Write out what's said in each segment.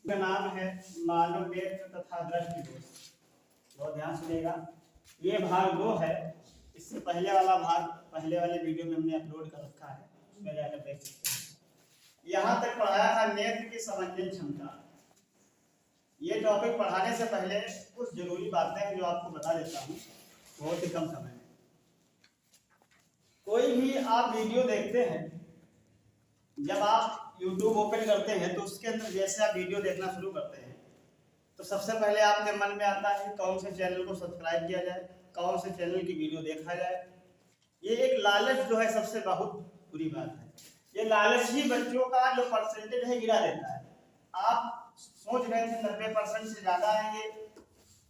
का नाम है मानव नेत्र तथा दृष्टि दोष। बहुत ध्यान सुनिएगा, ये भाग 2 है। इससे पहले वाला भाग पहले वाले वीडियो में हमने अपलोड कर रखा है, उसमें जाकर देख सकते हैं। यहाँ तक पढ़ाया था नेत्र की समझने क्षमता। ये टॉपिक पढ़ाने से पहले कुछ जरूरी बातें हैं जो आपको बता देता हूँ बहुत ही कम समय में। कोई भी आप वीडियो देखते हैं, जब आप YouTube ओपन करते हैं तो उसके अंदर जैसे आप वीडियो देखना शुरू करते हैं तो सबसे पहले आपके मन में आता है कौन से चैनल को सब्सक्राइब किया जाए, कौन से चैनल की वीडियो देखा जाए। ये एक लालच जो है सबसे बहुत बुरी बात है। ये लालच ही बच्चों का जो परसेंटेज है गिरा देता है। आप सोच रहे थे 90% से ज्यादा आएंगे,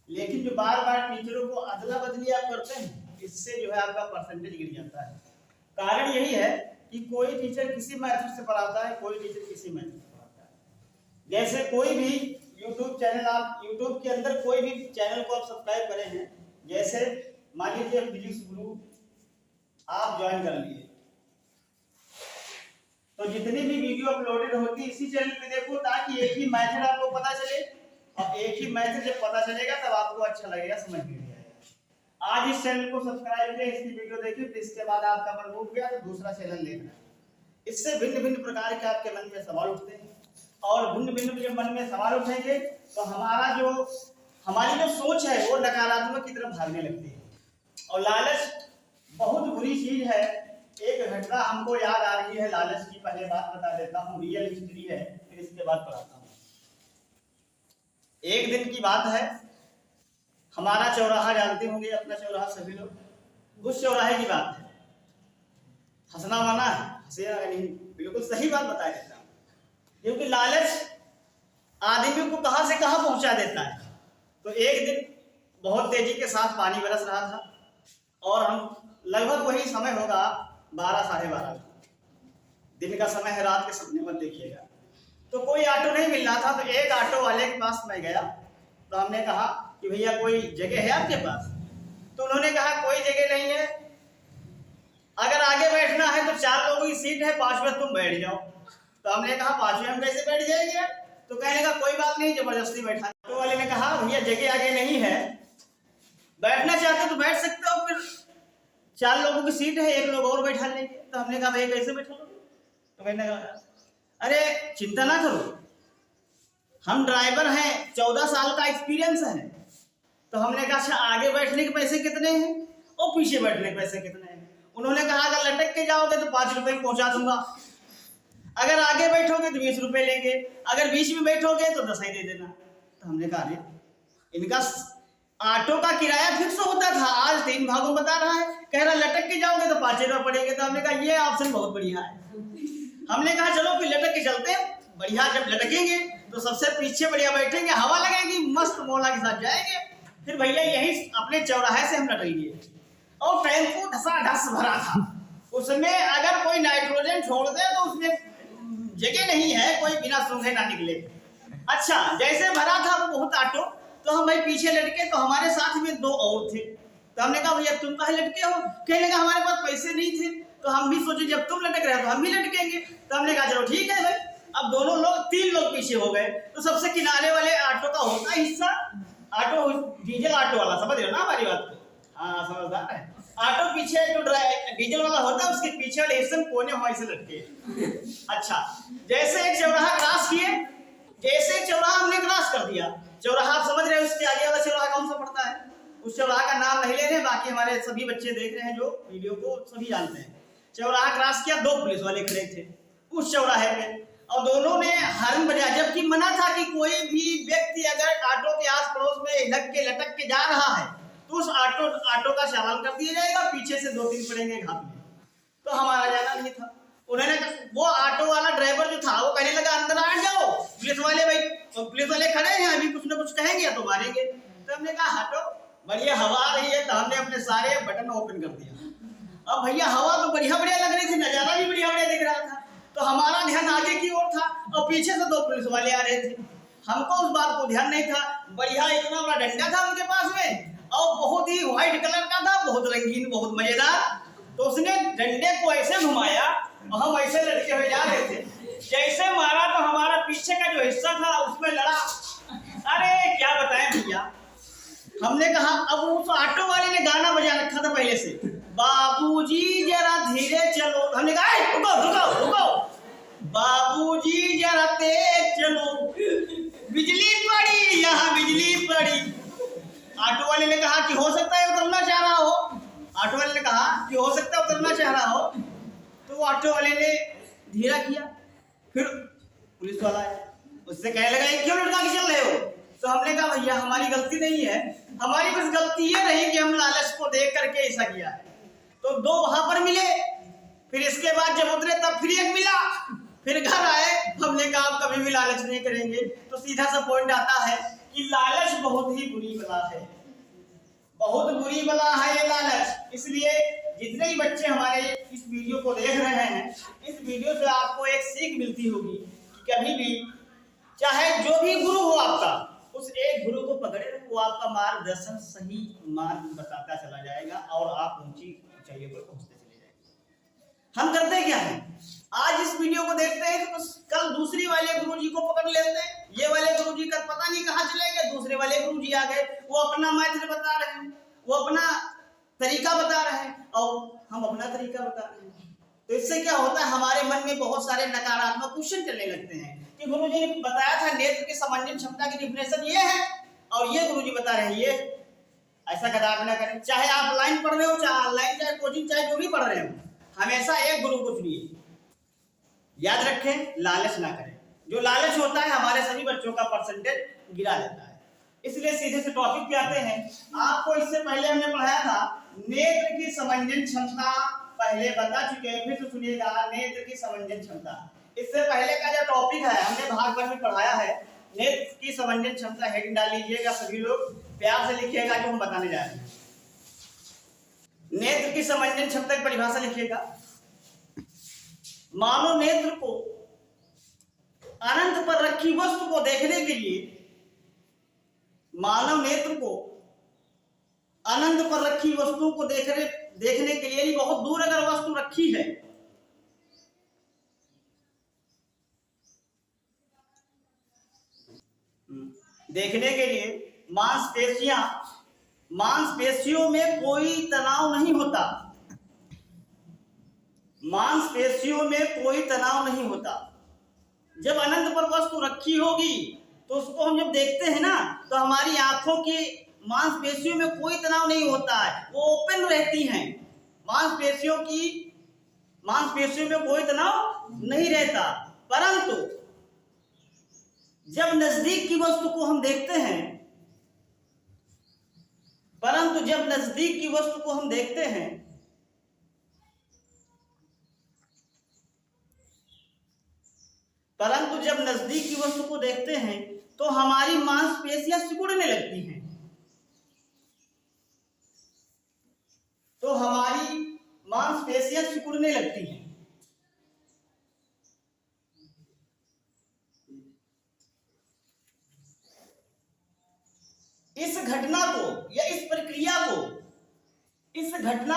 लेकिन जो बार बार टीचरों को अदला बदली आप करते हैं, इससे जो है आपका परसेंटेज गिर जाता है। कारण यही है कि कोई टीचर किसी मेथड से पढ़ाता है, कोई टीचर किसी मेथड से पढ़ाता है। जैसे कोई भी YouTube चैनल, आप YouTube के अंदर कोई भी चैनल को आप सब्सक्राइब करे हैं, जैसे मान लीजिए फिजिक्स गुरु आप ज्वाइन कर लिए, तो जितनी भी वीडियो अपलोडेड होती है इसी चैनल पे देखो, ताकि एक ही मेथड आपको पता चले, और एक ही मेथड जब पता चलेगा तब आपको अच्छा लगेगा, समझ में आएगा। आज इस चैनल को सब्सक्राइब करें, इसकी वीडियो देखिए, फिर इसके बाद आपका मन उठ गया तो दूसरा चैनल देखना। इससे भिन्न भिन्न प्रकार के आपके मन में सवाल उठते हैं, और भिन्न भिन्न जब मन में सवाल उठेंगे तो हमारी जो सोच है वो नकारात्मक की तरफ भागने लगती है। और लालच बहुत बुरी चीज है। एक घटना हमको याद आ रही है लालच की, पहले बात बता देता हूँ, रियल हिस्ट्री है, फिर इसके बाद पढ़ाता हूँ। एक दिन की बात है, हमारा चौराहा जानते होंगे, अपना चौराहा सभी लोग, उस चौराहे की बात है। हंसना माना है, हंसिएगा नहीं, बिल्कुल सही बात बता देता हूँ। क्योंकि लालच आदमी को कहां से कहां पहुंचा देता है। तो एक दिन बहुत तेजी के साथ पानी बरस रहा था, और हम लगभग वही समय होगा 12 साढ़े 12 दिन का समय है, रात के सपने मत देखिएगा। तो कोई ऑटो नहीं मिल रहा था, तो एक ऑटो वाले के पास मैं गया। तो हमने कहा कि भैया कोई जगह है आपके पास? तो उन्होंने कहा कोई जगह नहीं है, अगर आगे बैठना है तो 4 लोगों की सीट है, 5वें तुम बैठ जाओ। तो हमने कहा 5वें हम कैसे बैठ जाएंगे? तो कहने का कोई बात नहीं, जबरदस्ती बैठा। ऑटो वाले ने कहा भैया जगह आगे नहीं है, बैठना चाहते तो बैठ सकते हो, फिर 4 लोगों की सीट है, 1 लोग और बैठा लेंगे। तो हमने कहा भैया कैसे बैठा लोगे? तो कहने कहा अरे चिंता ना करो, हम ड्राइवर हैं, 14 साल का एक्सपीरियंस है। तो हमने कहा अच्छा आगे बैठने के पैसे कितने हैं और पीछे बैठने के पैसे कितने हैं? उन्होंने कहा अगर लटक के जाओगे तो 5 रुपए में पहुंचा दूंगा, अगर आगे बैठोगे तो 20 रुपए लेंगे, अगर बीच में बैठोगे तो 10 ही दे देना। तो हमने कहा अरे इनका ऑटो का किराया फिक्स होता था, आज 3 भागों बता रहा है, कह रहा लटक के जाओगे तो 5 रुपए पड़ेंगे। तो हमने कहा ये ऑप्शन बहुत बढ़िया है। हमने कहा चलो फिर लटक के चलते हैं, बढ़िया। जब लटकेंगे तो सबसे पीछे बढ़िया बैठेंगे, हवा लगेगी, मस्त मौला के साथ जाएंगे। फिर भैया यही अपने चौराहे से हम लटेंगे, और टेम्पो धसाधस भरा था। उसमें अगर कोई नाइट्रोजन छोड़ दे तो उसमें जगह नहीं है, कोई बिना सूंघे ना निकले। अच्छा जैसे भरा था वो बहुत ऑटो, तो हम भाई पीछे लटके, तो हमारे साथ में 2 और थे। तो हमने कहा भैया तुम कहाँ लटके हो? कहने लगा हमारे पास पैसे नहीं थे। तो हम भी सोचे जब तुम लटक रहे हो तो हम भी लटकेंगे। तो हमने कहा चलो ठीक है भाई। अब दोनों लोग 3 लोग पीछे हो गए। तो सबसे किनारे वाले ऑटो का होता हिस्सा, ऑटो डीजल ऑटो वाला, समझ रहे हो ना हमारी बात को? हाँ समझदार है। ऑटो पीछे जो डीजल वाला होता है उसके पीछे वाले हिस्से में कोने हमारे से लटके। अच्छा जैसे एक चौराहा क्रॉस किए, जैसे चौराहा हमने क्रॉस कर दिया, चौराहा आप समझ रहे हो, उसके आगे वाला चौराहा कौन सा पड़ता है? उस चौराहा का नाम नहीं ले रहे, बाकी हमारे सभी बच्चे देख रहे हैं जो वीडियो को, सभी जानते हैं। चौराहा क्रॉस किया, 2 पुलिस वाले खड़े थे उस चौराहे पे, और दोनों ने हॉर्न बजाया, जबकि मना था कि कोई भी व्यक्ति अगर ऑटो के आस पड़ोस में लटक के जा रहा है तो उस ऑटो का चालान कर दिया जाएगा, पीछे से 2-3 पड़ेंगे घात में। तो हमारा जाना नहीं था। उन्होंने वो ऑटो वाला ड्राइवर जो था वो कहने लगा अंदर आ जाओ, पुलिस वाले भाई, तो पुलिस वाले खड़े हैं, अभी कुछ ना कुछ कहेंगे या तो मारेंगे। तो हमने कहा हटो, बढ़िया हवा आ रही है। तो हमने अपने सारे बटन ओपन कर दिया। अब भैया हवा तो बढ़िया बढ़िया लग रही थी, नजारा भी बढ़िया बढ़िया दिख रहा था। तो हमारा ध्यान आगे की ओर था, और पीछे से 2 पुलिस वाले आ रहे थे। हमको उस बात को ध्यान नहीं था। बढ़िया इतना बड़ा डंडा था उनके पास में, और बहुत ही व्हाइट कलर का था, बहुत रंगीन, बहुत मजेदार। तो उसने डंडे को ऐसे घुमाया और हम ऐसे लटके हुए जा रहे थे। जैसे मारा तो हमारा पीछे का जो हिस्सा था उसमें लड़ा। अरे क्या बताएं भैया, हमने कहा अब उस ऑटो वाले ने गाना बजा रखा था पहले से, बाबूजी जरा धीरे चलो। हमने कहा रुको रुको रुको, बाबूजी जरा तेज चलो, बिजली पड़ी यहाँ बिजली पड़ी। ऑटो वाले ने कहा कि हो सकता है उतरना चाह रहा हो। ऑटो वाले ने कहा कि हो सकता है उतरना चाह रहा हो। तो ऑटो वाले ने धीरा किया। फिर पुलिस वाला आया, उससे कहने लगा क्यों लटका के चल रहे हो? तो हमने कहा भैया हमारी गलती नहीं है, हमारी बस गलती ये रही कि हम लालच को देख करके ऐसा किया है। तो दो वहां पर मिले, फिर इसके बाद जब उतरे तब फिर एक मिला, फिर घर आए। हमने कहा आप कभी भी लालच नहीं करेंगे। तो सीधा सा पॉइंट आता है कि लालच बहुत ही बुरी बला है, बहुत बुरी बला है ये लालच। इसलिए जितने ही बच्चे हमारे इस वीडियो को देख रहे हैं, इस वीडियो से आपको एक सीख मिलती होगी कि कभी भी चाहे जो भी गुरु हो आपका, उस एक गुरु को पकड़े, वो आपका मार्गदर्शन सही मार्ग बताता चला जाएगा और आप ऊंची ऊंचाइयों पर पहुंचते चले जाएंगे। हम करते क्या है, आज इस वीडियो को देखते हैं तो कल दूसरी वाले गुरुजी को पकड़ लेते हैं। ये वाले गुरुजी का पता नहीं कहाँ चले गए, दूसरे वाले गुरुजी आ गए, वो अपना मैथड बता रहे हैं, वो अपना तरीका बता रहे हैं और हम अपना तरीका बता रहे हैं। तो इससे क्या होता है, हमारे मन में बहुत सारे नकारात्मक क्वेश्चन चलने लगते हैं कि गुरुजी ने बताया था नेत्र की समंजन क्षमता की डिफिनेशन ये है और ये गुरुजी बता रहे हैं ये। ऐसा कदापि ना करें, चाहे आप ऑनलाइन पढ़ रहे हो, चाहे ऑनलाइन, चाहे कोचिंग, चाहे जो भी पढ़ रहे हो, हमेशा एक गुरु को चुनिए। याद रखें, लालच ना करें। जो लालच होता है हमारे सभी बच्चों का परसेंटेज गिरा देता है। इसलिए सीधे से टॉपिक पे आते हैं। आपको इससे पहले हमने पढ़ाया था नेत्र की समंजन क्षमता, पहले बता चुके हैं, फिर तो सुनिएगा नेत्र की समंजन क्षमता। इससे पहले का जो टॉपिक है हमने भाग 1 में पढ़ाया है, नेत्र की समंजन क्षमता। हेडिंग डाल लीजिएगा, सभी लोग प्यार से लिखिएगा जो हम बताने जा रहे हैं। नेत्र की समंजन क्षमता की परिभाषा लिखिएगा। मानव नेत्र को अनंत पर रखी वस्तु को देखने के लिए, मानव नेत्र को अनंत पर रखी वस्तु को देखने के लिए बहुत दूर अगर वस्तु रखी है, देखने के लिए मांसपेशियों में कोई तनाव नहीं होता, मांसपेशियों में कोई तनाव नहीं होता। जब अनंत पर वस्तु रखी होगी तो उसको हम जब देखते हैं ना, तो हमारी आंखों की मांसपेशियों में कोई तनाव नहीं होता है, वो ओपन रहती हैं। मांसपेशियों में कोई तनाव नहीं रहता। परंतु जब नजदीक की वस्तु को हम देखते हैं, जब नजदीक की वस्तु को देखते हैं तो हमारी मांसपेशियां सिकुड़ने लगती हैं, इस घटना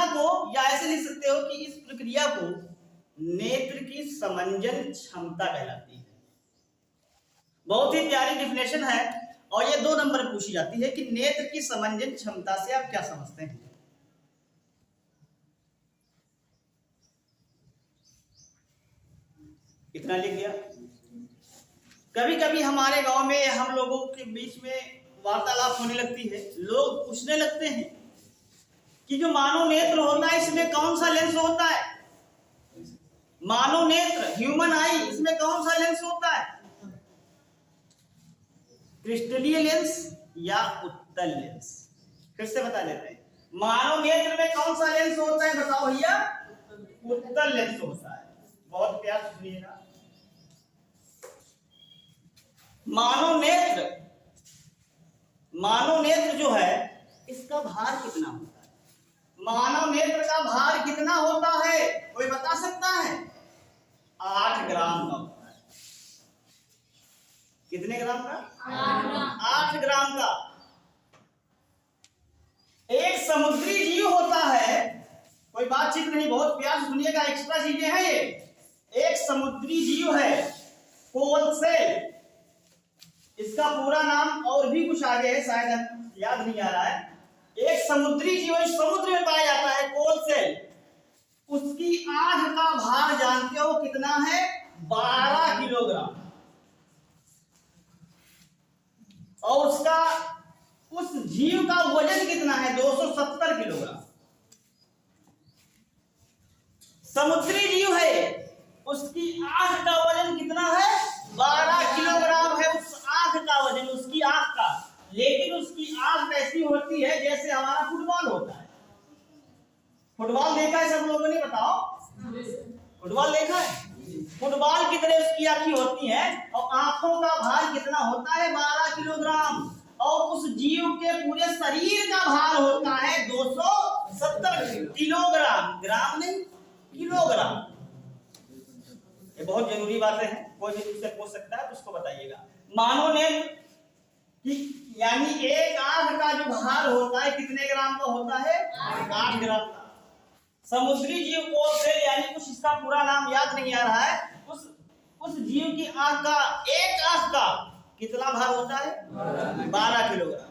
को या ऐसे लिख सकते हो कि इस प्रक्रिया को नेत्र की समंजन क्षमता कहलाती है। बहुत ही प्यारी डिफिनेशन है और ये 2 नंबर पूछी जाती है कि नेत्र की समंजन क्षमता से आप क्या समझते हैं। इतना लिख दिया। कभी कभी हमारे गांव में हम लोगों के बीच में वार्तालाप होने लगती है, लोग पूछने लगते हैं कि जो मानव नेत्र होता है इसमें कौन सा लेंस होता है, मानव नेत्र ह्यूमन आई इसमें कौन सा लेंस होता है, क्रिस्टलीय लेंस या उत्तल लेंस। फिर से बता देते हैं, मानव नेत्र में कौन सा लेंस होता है, बताओ भैया, उत्तल लेंस होता है। बहुत प्यार से सुनिएगा। मानव नेत्र जो है इसका भार कितना होता है, मानव नेत्र का भार कितना होता है, कोई बता सकता है? 8 ग्राम का होता है। कितने ग्राम का? 8 ग्राम का। एक समुद्री जीव होता है, कोई बातचीत नहीं, बहुत प्यार से सुनिएगा, एक्स्ट्रा चीजें हैं ये। एक समुद्री जीव है कोलसेल, इसका पूरा नाम और भी कुछ आगे है, शायद याद नहीं आ रहा है। एक समुद्री जीव समुद्र में पाया जाता है कोलसेल। उसकी आंख का भार जानते हो कितना है? 12 किलोग्राम। और उसका उस जीव का वजन कितना है? 270 किलोग्राम। समुद्री जीव है, उसकी आंख का वजन कितना है? 12 किलोग्राम है उस आंख का वजन, उसकी आंख का। लेकिन उसकी आंख ऐसी होती है जैसे हमारा फुटबॉल होता है। फुटबॉल देखा है सब लोगों ने? बताओ, फुटबॉल देखा है? फुटबॉल की तरह उसकी आंखें होती है और आंखों का भार कितना होता है? 12 किलोग्राम। और उस जीव के पूरे शरीर का भार होता है 270 किलोग्राम। ग्राम नहीं, किलोग्राम। ये बहुत जरूरी बातें हैं, कोई भी तुमसे पूछ सकता है तो उसको बताइएगा। मानो ने कि यानी एक आंख का जो भार होता है कितने ग्राम का होता है? 8 ग्राम का। समुद्री जीव कोलसेल यानी कुछ इसका पूरा नाम याद नहीं आ रहा है, उस जीव की आंख का, एक आंख का कितना भार होता है? 12 किलोग्राम।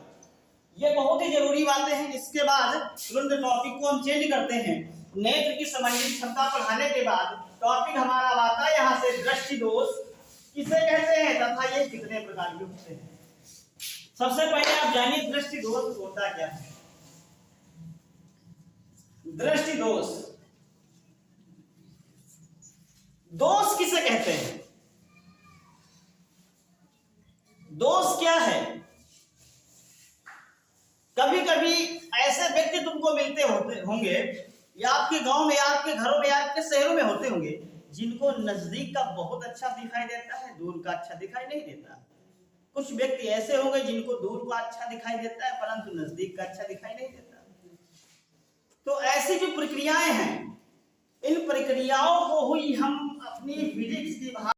ये बहुत ही जरूरी बातें हैं। इसके बाद तुरंत टॉपिक को हम चेंज करते हैं। नेत्र की समझने की क्षमता पढ़ाने के बाद टॉपिक हमारा आता है यहाँ से दृष्टि दोष किसे कहते हैं तथा ये कितने प्रकार के होते हैं। सबसे पहले आप जानिए दृष्टि दोष होता क्या है। दृष्टि दोष, दोष किसे कहते हैं? दोष क्या है? कभी कभी ऐसे व्यक्ति तुमको मिलते होंगे या आपके गांव में, आपके घरों में, आपके शहरों में होते होंगे, जिनको नजदीक का बहुत अच्छा दिखाई देता है, दूर का अच्छा दिखाई नहीं देता। कुछ व्यक्ति ऐसे होंगे जिनको दूर का अच्छा दिखाई देता है परंतु नजदीक का अच्छा दिखाई नहीं देता। तो ऐसी जो प्रक्रियाएं हैं, इन प्रक्रियाओं को ही हम अपनी फिजिक्स की भाषा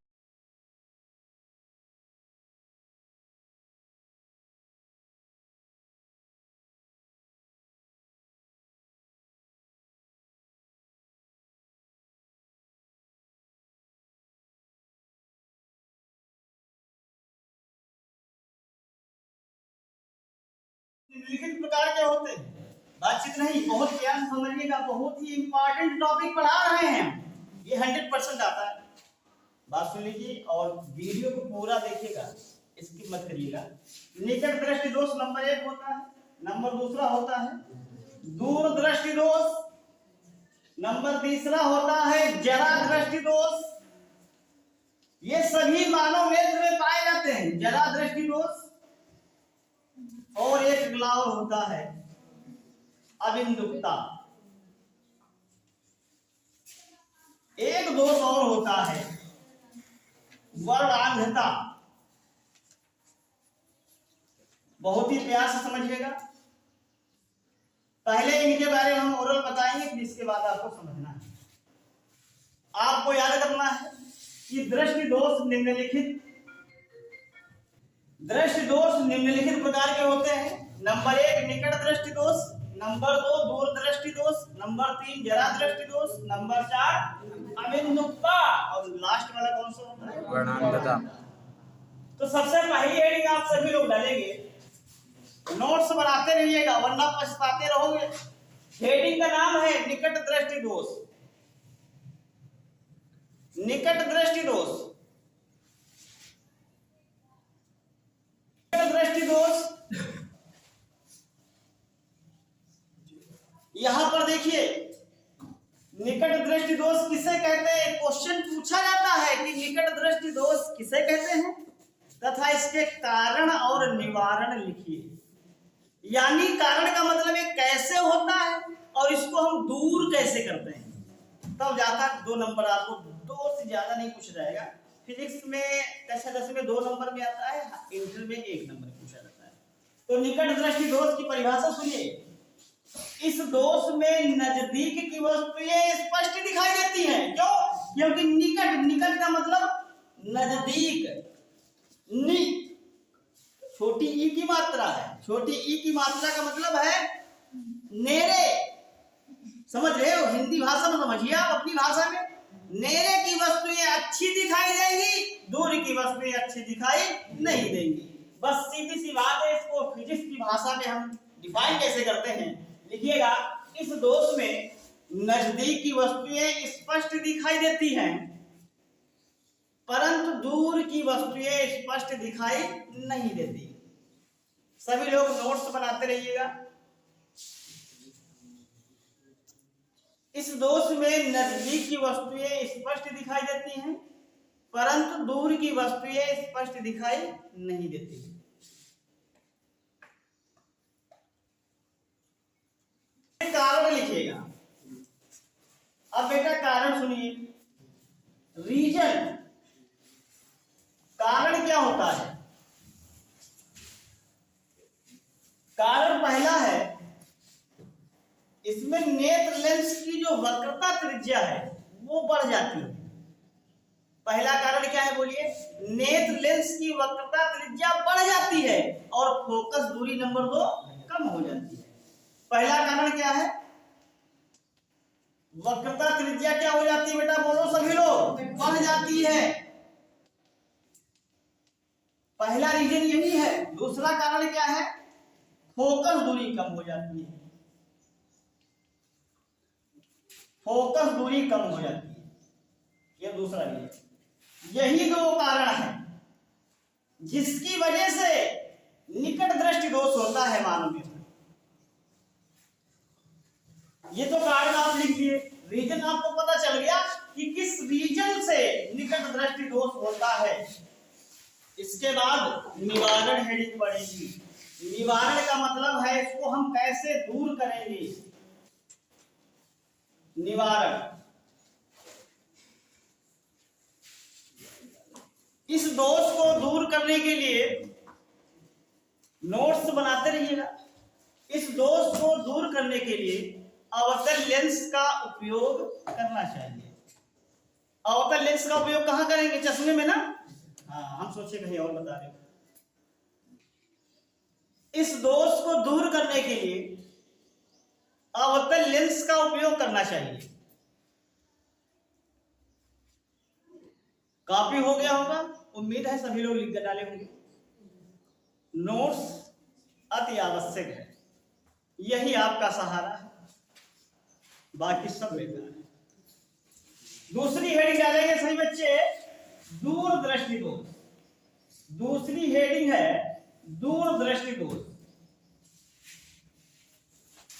निम्नलिखित प्रकार के होते हैं। बातचीत नहीं, बहुत ध्यान समझिएगा, बहुत ही इंपॉर्टेंट टॉपिक पढ़ा रहे हैं। ये 100% आता है। बात सुन लीजिए और वीडियो को पूरा देखिएगा, इसकी मत करिएगा। निकट दृष्टि दोष नंबर 1 होता है। नंबर दूसरा होता है दूर दृष्टि दोष। नंबर तीसरा होता है जरा दृष्टि दोष। ये सभी मानव नेत्र में पाए जाते हैं, जरा दृष्टि दोष। और एक अगला होता है अबिंदुकता। एक दोष और होता है वर्णांधता। बहुत ही प्यार से समझिएगा, पहले इनके बारे में हम ओरल बताएंगे फिर इसके बाद आपको समझना है। आपको याद करना है कि दृष्टि दोष निम्नलिखित प्रकार के होते हैं। नंबर 1 निकट दृष्टि दोष, नंबर 2 दूर दृष्टि दोष, नंबर 3 जरा दृष्टि दोष, नंबर 4 अबिंदुकता और लास्ट वाला कौन सा होता है? वर्णांधता। तो सबसे पहली हेडिंग आप सभी लोग डालेंगे, नोट्स बनाते रहिएगा वरना पछताते रहोगे। हेडिंग का नाम है निकट दृष्टि दोष। निकट दृष्टि दोष, दृष्टि दोष। यहां पर देखिए निकट दृष्टि दोष किसे कहते हैं? क्वेश्चन पूछा जाता है कि निकट दृष्टि दोष किसे कहते हैं तथा इसके कारण और निवारण लिखिए। यानी कारण का मतलब ये कैसे होता है और इसको हम दूर कैसे करते हैं। तब जाता 2 नंबर आपको, 2 से ज्यादा नहीं पूछ जाएगा। फिजिक्स में कक्षा 10 में 2 नंबर में आता है, इंटर में 1 नंबर पूछा जाता है। तो निकट दृष्टि दोष की परिभाषा सुनिए। इस दोष में नजदीक की वस्तुएं स्पष्ट दिखाई देती हैं। क्यों? क्योंकि निकट का मतलब नजदीक, छोटी ई की मात्रा है। छोटी ई की मात्रा का मतलब है नेरे। समझ रहे हो? हिंदी भाषा में समझिए आप, अपनी भाषा में नेरे की वस्तुएं अच्छी दिखाई देंगी, दूर की वस्तुएं अच्छी दिखाई नहीं देंगी। बस सीधी सी बात है, इसको फिजिक्स की भाषा में हम डिफाइन कैसे करते हैं, लिखिएगा। इस दोष में नजदीक की वस्तुएं स्पष्ट दिखाई देती हैं, परंतु दूर की वस्तुएं स्पष्ट दिखाई नहीं देती। सभी लोग नोट्स बनाते रहिएगा। इस दोष में नजदीक की वस्तुएं स्पष्ट दिखाई देती हैं, परंतु दूर की वस्तुएं स्पष्ट दिखाई नहीं देती। कारण लिखिएगा। अब बेटा कारण सुनिए। रीजन, कारण क्या होता है? कारण पहला है, इसमें नेत्र लेंस की जो वक्रता त्रिज्या है वो बढ़ जाती है। पहला कारण क्या है बोलिए? नेत्र लेंस की वक्रता त्रिज्या बढ़ जाती है और फोकस दूरी नंबर 2 कम हो जाती है। पहला कारण क्या है? वक्रता त्रिज्या क्या हो जाती है बेटा, बोलो सभी लोग, बढ़ जाती है। पहला रीजन यही है। दूसरा कारण क्या है? फोकस दूरी कम हो जाती है। फोकस दूरी कम हो जाती है, यह दूसरा रीजन। यही दो कारण है जिसकी वजह से निकट दृष्टि दोष होता है मानव में। ये तो कारण आप लिख लिए। रीजन आपको पता चल गया कि किस रीजन से निकट दृष्टि दोष होता है। इसके बाद निवारण हेडिंग पड़ेगी। निवारण का मतलब है इसको हम कैसे दूर करेंगे। निवारण, इस दोष को दूर करने के लिए नोट्स बनाते रहिएगा। इस दोष को दूर करने के लिए अवतल लेंस का उपयोग करना चाहिए। अवतल लेंस का उपयोग कहां करेंगे? चश्मे में ना। हाँ, हम सोचे कहीं और बता रहे। इस दोष को दूर करने के लिए अवतल लेंस का उपयोग करना चाहिए। कॉपी हो गया होगा, उम्मीद है सभी लोग लिख कर डाले होंगे। नोट्स अति आवश्यक है, यही आपका सहारा है, बाकी सब बेकार है। दूसरी हेडिंग डालेंगे सभी बच्चे, दूरदृष्टि दोष। दूसरी हेडिंग है दूरदृष्टि दोष।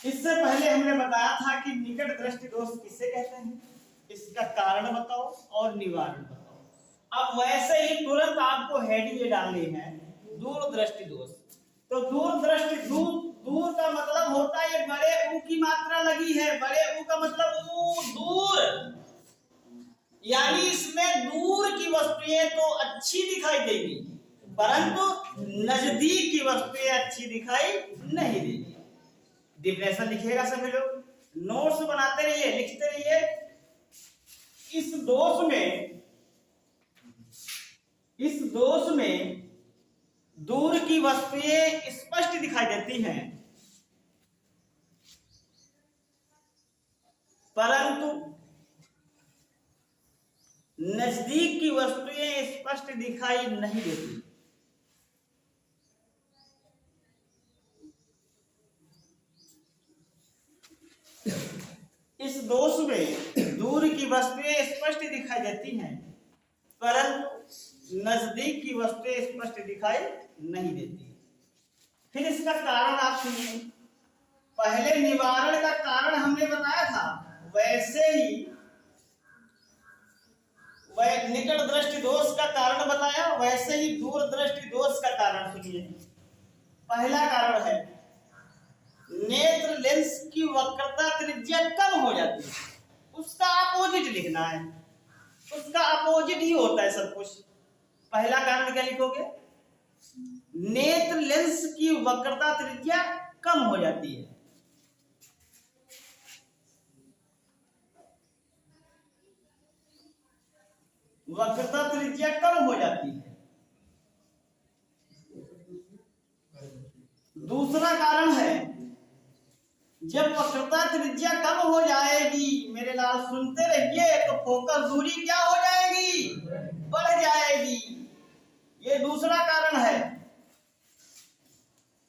इससे पहले हमने बताया था कि निकट दृष्टि दोष किसे कहते हैं, इसका कारण बताओ और निवारण बताओ। अब वैसे ही तुरंत आपको हेडिंग ये डालनी है, दूरदृष्टि दोष। तो दूरदृष्टि, दूर का मतलब होता है बड़े ऊ की मात्रा लगी है। बड़े ऊ का मतलब ऊ, दूर, यानी इसमें दूर की वस्तुएं तो अच्छी दिखाई देगी, परंतु नजदीक की वस्तुएं अच्छी दिखाई नहीं देगी। डिफरेंशियल लिखिएगा सभी लोग, नोट्स बनाते रहिए, लिखते रहिए। इस दोष में दूर की वस्तुएं स्पष्ट दिखाई देती हैं, परंतु नजदीक की वस्तुएं स्पष्ट दिखाई नहीं देती। इस दोष में दूर की वस्तुएं स्पष्ट दिखाई देती हैं, परंतु नजदीक की वस्तुएं स्पष्ट दिखाई नहीं देती। फिर इसका कारण आप सुनिए। पहले निवारण का कारण हमने बताया था, वैसे ही वह निकट दृष्टि दोष का कारण बताया, वैसे ही दूर दृष्टि दोष का कारण सुनिए। पहला कारण है नेत्र लेंस की वक्रता त्रिज्या कम हो जाती है। उसका अपोजिट लिखना है, उसका अपोजिट ही होता है सब कुछ। पहला कारण क्या लिखोगे? नेत्र लेंस की वक्रता त्रिज्या कम हो जाती है। वक्रता त्रिज्या कम हो जाती है। दूसरा कारण है जब वक्रता त्रिज्या कम हो जाएगी, मेरे लाल सुनते रहिए, तो फोकस दूरी क्या हो जाएगी? बढ़ जाएगी। ये दूसरा कारण है।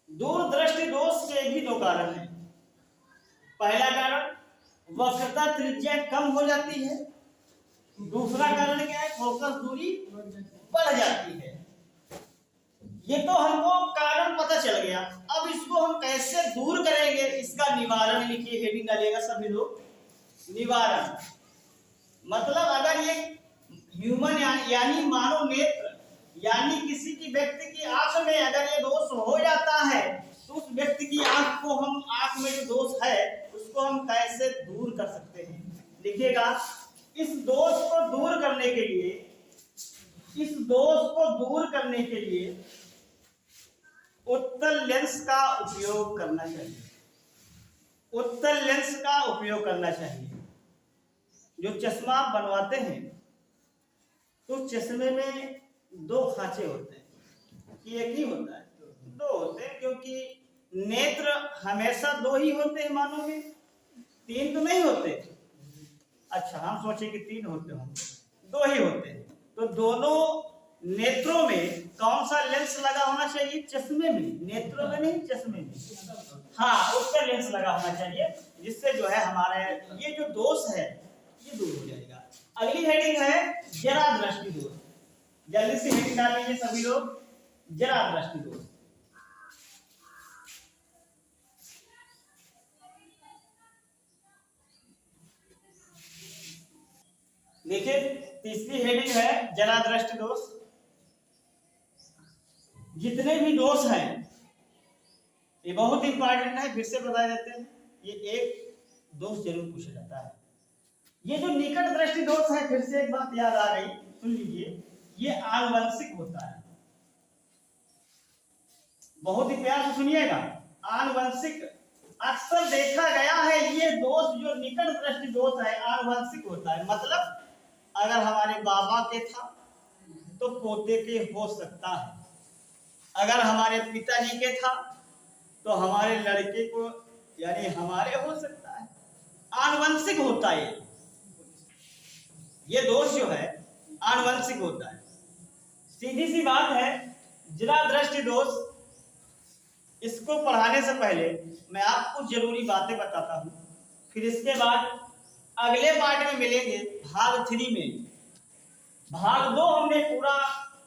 दूरदृष्टि दोष के भी दो कारण हैं। पहला कारण वक्रता त्रिज्या कम हो जाती है, दूसरा कारण क्या है? फोकस दूरी बढ़ जाती है। ये तो हमको कारण पता चल गया। अब इसको हम कैसे दूर करेंगे, इसका निवारण लिखिए, हेडिंग डालिएगा सभी लोग, निवारण। मतलब अगर ये ह्यूमन यानी मानव नेत्र यानी किसी की व्यक्ति की आंख में अगर ये दोष हो जाता है, तो उस व्यक्ति की आंख को हम, आंख में जो दोष है उसको हम कैसे दूर कर सकते हैं? लिखिएगा, इस दोष को दूर करने के लिए, इस दोष को दूर करने के लिए उत्तल लेंस का उपयोग करना चाहिए। उत्तल लेंस का उपयोग करना चाहिए। जो चश्मा आप बनवाते हैं तो चश्मे में दो खांचे होते हैं कि एक ही होता है? दो होते हैं, क्योंकि नेत्र हमेशा दो ही होते हैं मानव में, तीन तो नहीं होते। अच्छा, हम सोचे कि तीन होते होंगे, दो ही होते हैं। तो दोनों नेत्रों में कौन सा लेंस लगा होना चाहिए? चश्मे में, नेत्रों में नहीं, चश्मे में। हाँ, उसका लेंस लगा होना चाहिए, जिससे जो है हमारे ये जो दोष है ये दूर हो जाएगा। अगली हेडिंग है जरा दृष्टि दोष। जल्दी से हेडिंग डाल लीजिए सभी लोग, जरा दृष्टि दोष। देखिए, तीसरी हेडिंग है जरा दृष्टि दोष। जितने भी दोष हैं ये बहुत इंपॉर्टेंट है, फिर से बता देते हैं। ये एक दोष जरूर पूछा जाता है। ये जो निकट दृष्टि दोष है, फिर से एक बात याद आ गई, सुन लीजिए, ये आनुवंशिक होता है। बहुत ही प्यार से सुनिएगा, आनुवंशिक अक्सर देखा गया है। ये दोष जो निकट दृष्टि दोष है आनुवंशिक होता है। मतलब अगर हमारे बाबा के था तो पोते के हो सकता है, अगर हमारे पिताजी के था तो हमारे लड़के को यानी हमारे हो सकता है। आनुवंशिक होता है ये दोष जो है, आनुवंशिक होता है। सीधी सी बात है, जरा दृष्टि दोष, इसको पढ़ाने से पहले मैं आपको जरूरी बातें बताता हूं, फिर इसके बाद अगले पार्ट में मिलेंगे भाग 3 में। भाग 2 हमने पूरा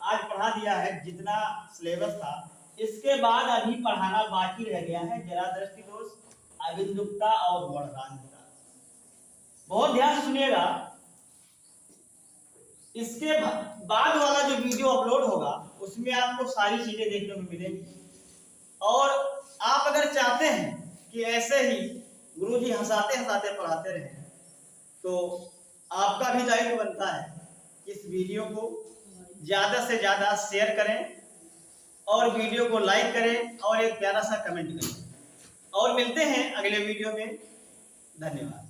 आज पढ़ा दिया है, जितना सिलेबस था। इसके बाद अभी पढ़ाना बाकी रह गया है जरा दृष्टि दोष, अबिंदुकता और वर्णनांतता। बहुत ध्यान से सुनिएगा। इसके बाद वाला जो वीडियो अपलोड होगा उसमें आपको सारी चीजें देखने को मिलेंगी। और आप अगर चाहते हैं कि ऐसे ही गुरुजी हंसाते हंसाते पढ़ाते रहे, तो आपका भी दायित्व बनता है इस वीडियो को ज्यादा से ज्यादा शेयर करें और वीडियो को लाइक करें और एक प्यारा सा कमेंट करें। और मिलते हैं अगले वीडियो में। धन्यवाद।